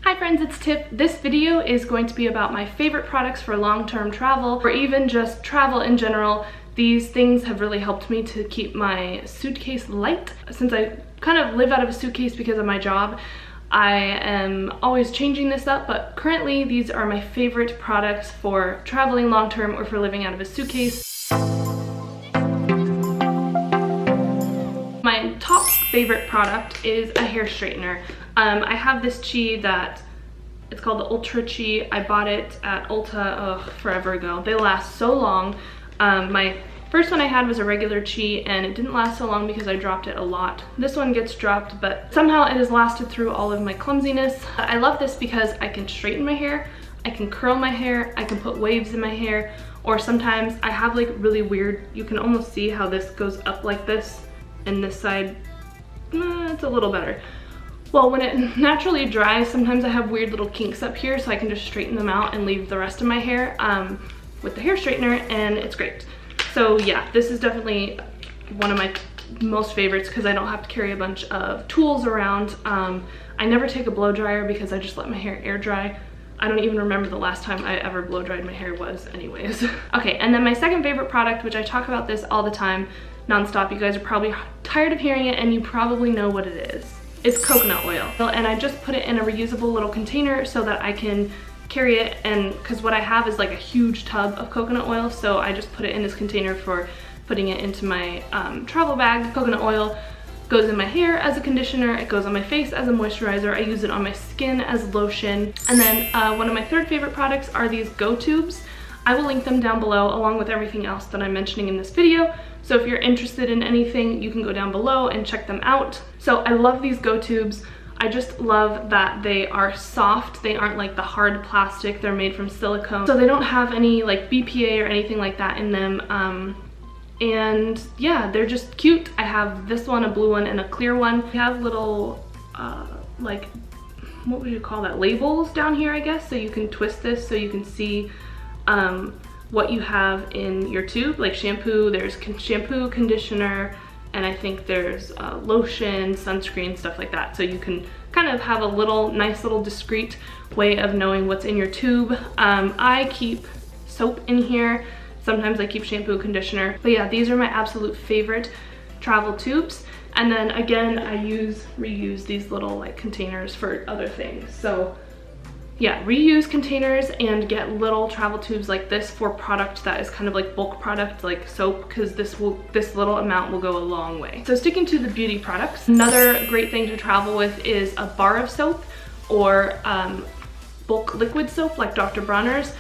Hi friends, it's Tiff. This video is going to be about my favorite products for long-term travel or even just travel in general. These things have really helped me to keep my suitcase light. Since I kind of live out of a suitcase because of my job, I am always changing this up, but currently these are my favorite products for traveling long-term or for living out of a suitcase. My top favorite product is a hair straightener. I have this Chi that, it's called the Ultra Chi. I bought it at Ulta forever ago. They last so long. My first one I had was a regular Chi and it didn't last so long because I dropped it a lot. This one gets dropped, but somehow it has lasted through all of my clumsiness. I love this because I can straighten my hair, I can curl my hair, I can put waves in my hair, or sometimes I have like really weird, you can almost see how this goes up like this and this side, it's a little better. Well, when it naturally dries, sometimes I have weird little kinks up here, so I can just straighten them out and leave the rest of my hair with the hair straightener, and it's great. So yeah, this is definitely one of my most favorites because I don't have to carry a bunch of tools around. I never take a blow dryer because I just let my hair air dry. I don't even remember the last time I ever blow dried my hair was anyways. Okay, and then my second favorite product, which I talk about this all the time, nonstop. You guys are probably tired of hearing it and you probably know what it is. It's coconut oil, and I just put it in a reusable little container so that I can carry it, and because what I have is like a huge tub of coconut oil, so I just put it in this container for putting it into my travel bag. Coconut oil goes in my hair as a conditioner, it goes on my face as a moisturizer, I use it on my skin as lotion, and then one of my third favorite products are these Go tubes. I will link them down below along with everything else that I'm mentioning in this video. So if you're interested in anything, you can go down below and check them out. So I love these Go tubes. I just love that they are soft. They aren't like the hard plastic. They're made from silicone. So they don't have any like BPA or anything like that in them. And yeah, they're just cute. I have this one, a blue one, and a clear one. We have little, like, what would you call that? Labels down here, I guess. So you can twist this so you can see what you have in your tube, like shampoo. There's shampoo, conditioner, and I think there's lotion, sunscreen, stuff like that. So you can kind of have a little nice little discreet way of knowing what's in your tube. I keep soap in here. Sometimes I keep shampoo, conditioner. But yeah, these are my absolute favorite travel tubes. And then again, I reuse these little like containers for other things. So yeah, reuse containers and get little travel tubes like this for product that is kind of like bulk product, like soap, because this little amount will go a long way. So sticking to the beauty products, another great thing to travel with is a bar of soap or bulk liquid soap like Dr. Bronner's.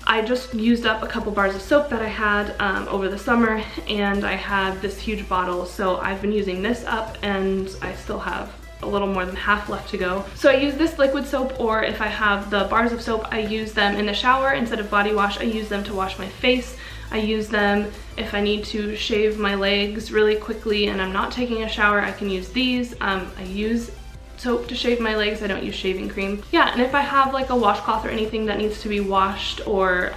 I just used up a couple bars of soap that I had over the summer, and I had this huge bottle, so I've been using this up and I still have a little more than half left to go. So I use this liquid soap, or if I have the bars of soap, I use them in the shower instead of body wash. I use them to wash my face. I use them if I need to shave my legs really quickly and I'm not taking a shower. I can use these. I use soap to shave my legs. I don't use shaving cream. Yeah, and if I have like a washcloth or anything that needs to be washed, or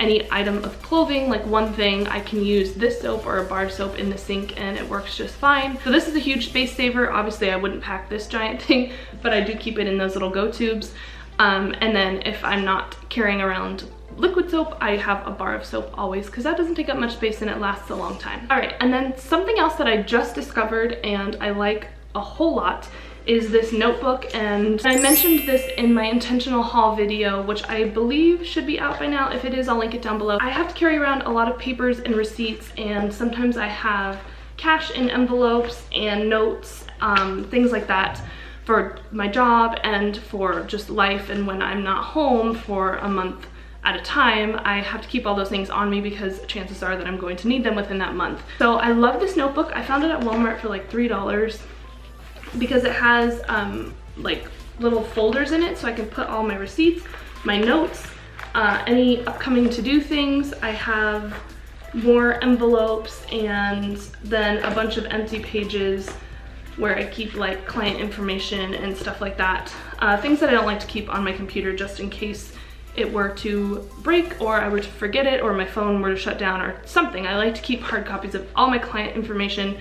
any item of clothing, like one thing, I can use this soap or a bar soap in the sink and it works just fine. So this is a huge space saver. Obviously I wouldn't pack this giant thing, but I do keep it in those little Go tubes. And then if I'm not carrying around liquid soap, I have a bar of soap always because that doesn't take up much space and it lasts a long time. All right, and then something else that I just discovered and I like a whole lot is this notebook, and I mentioned this in my intentional haul video, which I believe should be out by now. If it is, I'll link it down below. I have to carry around a lot of papers and receipts, and sometimes I have cash in envelopes and notes, things like that for my job and for just life, and when I'm not home for a month at a time, I have to keep all those things on me because chances are that I'm going to need them within that month. So I love this notebook. I found it at Walmart for like $3 because it has like little folders in it, so I can put all my receipts, my notes, any upcoming to-do things. I have more envelopes and then a bunch of empty pages where I keep like client information and stuff like that. Things that I don't like to keep on my computer just in case it were to break or I were to forget it or my phone were to shut down or something. I like to keep hard copies of all my client information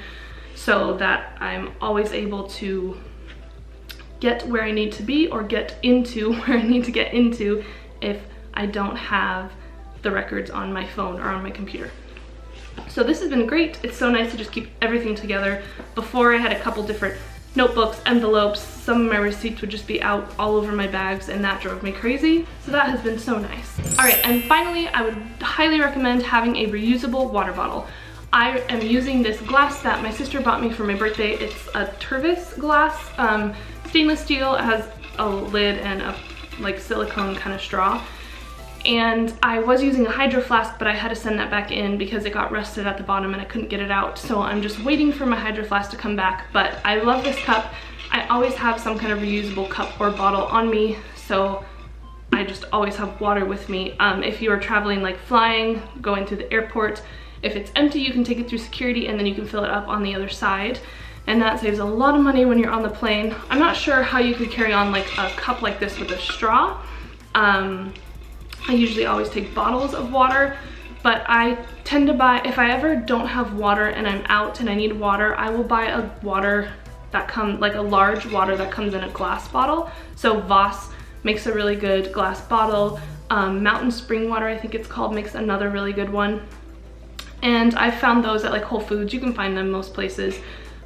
so that I'm always able to get where I need to be or get into where I need to get into if I don't have the records on my phone or on my computer. So this has been great. It's so nice to just keep everything together. Before, I had a couple different notebooks, envelopes, some of my receipts would just be out all over my bags, and that drove me crazy. So that has been so nice. All right, and finally, I would highly recommend having a reusable water bottle. I am using this glass that my sister bought me for my birthday. It's a Tervis glass, stainless steel. It has a lid and a like silicone kind of straw. And I was using a hydro flask, but I had to send that back in because it got rusted at the bottom and I couldn't get it out. So I'm just waiting for my hydro flask to come back. But I love this cup. I always have some kind of reusable cup or bottle on me, so I just always have water with me. If you are traveling, like flying, going to the airport, if it's empty, you can take it through security and then you can fill it up on the other side. And that saves a lot of money when you're on the plane. I'm not sure how you could carry on like a cup like this with a straw. I usually always take bottles of water, but I tend to buy, if I ever don't have water and I'm out and I need water, I will buy a water that comes, like a large water that comes in a glass bottle. So Voss makes a really good glass bottle. Mountain Spring Water, I think it's called, makes another really good one. And I found those at like Whole Foods. You can find them most places,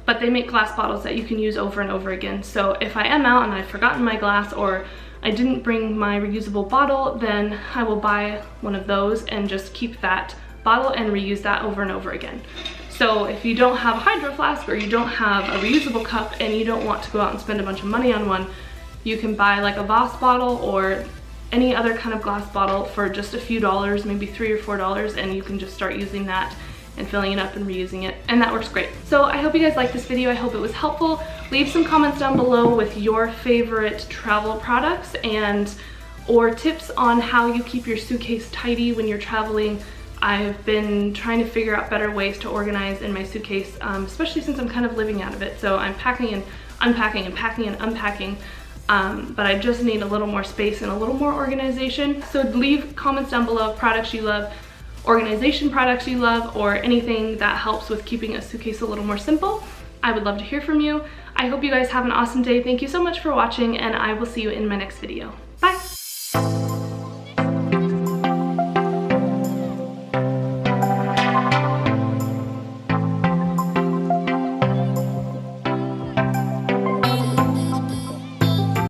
but they make glass bottles that you can use over and over again. So if I am out and I've forgotten my glass or I didn't bring my reusable bottle, then I will buy one of those and just keep that bottle and reuse that over and over again. So if you don't have a hydro flask or you don't have a reusable cup and you don't want to go out and spend a bunch of money on one, you can buy like a Voss bottle or any other kind of glass bottle for just a few dollars, maybe $3 or $4, and you can just start using that and filling it up and reusing it, and that works great. So I hope you guys liked this video. I hope it was helpful. Leave some comments down below with your favorite travel products and or tips on how you keep your suitcase tidy when you're traveling. I've been trying to figure out better ways to organize in my suitcase, especially since I'm kind of living out of it. So I'm packing and unpacking and packing and unpacking, but I just need a little more space and a little more organization. So leave comments down below of products you love, organization products you love, or anything that helps with keeping a suitcase a little more simple. I would love to hear from you. I hope you guys have an awesome day. Thank you so much for watching, and I will see you in my next video. Bye!